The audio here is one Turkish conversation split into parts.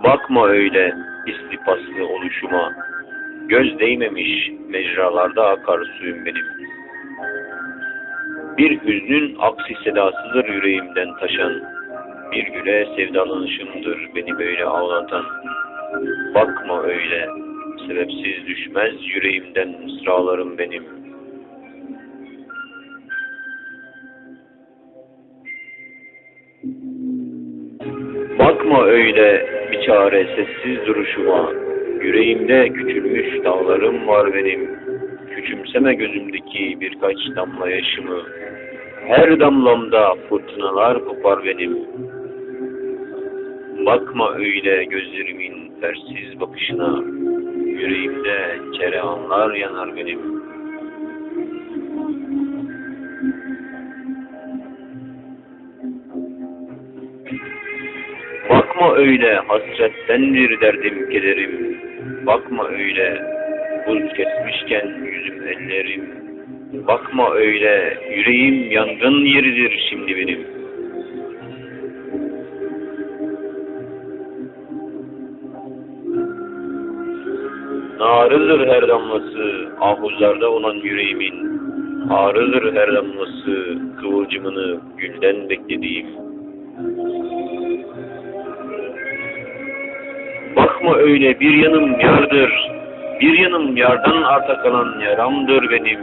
Bakma öyle istipaslı oluşuma, göz değmemiş mecralarda akar suyum benim. Bir hüznün aksi sedasıdır yüreğimden taşan, bir güle sevdalanışımdır beni böyle ağlatan. Bakma öyle, sebepsiz düşmez yüreğimden mısralarım benim. Bakma öyle biçare sessiz duruşuma, yüreğimde küçülmüş dağlarım var benim. Küçümseme gözümdeki birkaç damla yaşımı, her damlamda fırtınalar kopar benim. Bakma öyle gözlerimin fersiz bakışına, yüreğimde cereyanlar yanar benim. Bakma öyle hasrettendir derdim kederim. Bakma öyle buz kesmişken yüzüm ellerim. Bakma öyle yüreğim yangın yeridir şimdi benim. Narıdır her damlası ahuzlarda olan yüreğimin. Ağrıdır her damlası kıvılcımını gülden beklediğim. Bakma öyle bir yanım yardır, bir yanım yardan arta kalan yaramdır benim.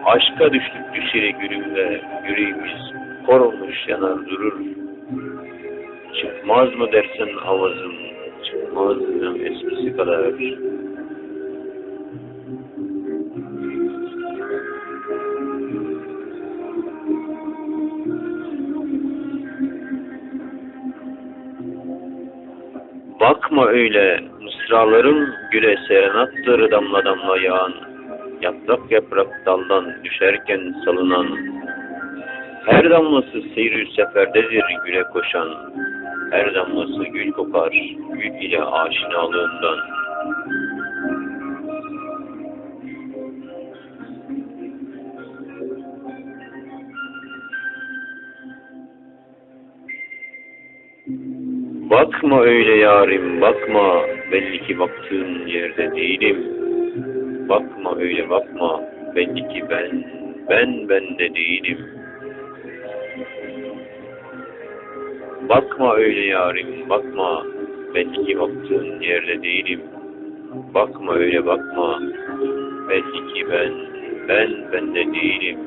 Aşka düştük düşeri gülümle, yüreğimiz kor olmuş yanar durur. Çıkmaz mı dersen avazım, çıkmaz mı eskisi kadar. Bakma öyle, mısralarım güle serenattır damla damla yağan. Yaprak yaprak daldan düşerken salınan. Her damlası seyri seferdedir güle koşan. Her damlası gül kokar, gül ile aşinalığından. Bakma öyle yarim, bakma, belli ki baktığın yerde değilim. Bakma öyle bakma, belli ki ben de değilim. Bakma öyle yarim, bakma, belli ki baktığın yerde değilim. Bakma öyle bakma, belli ki ben de değilim.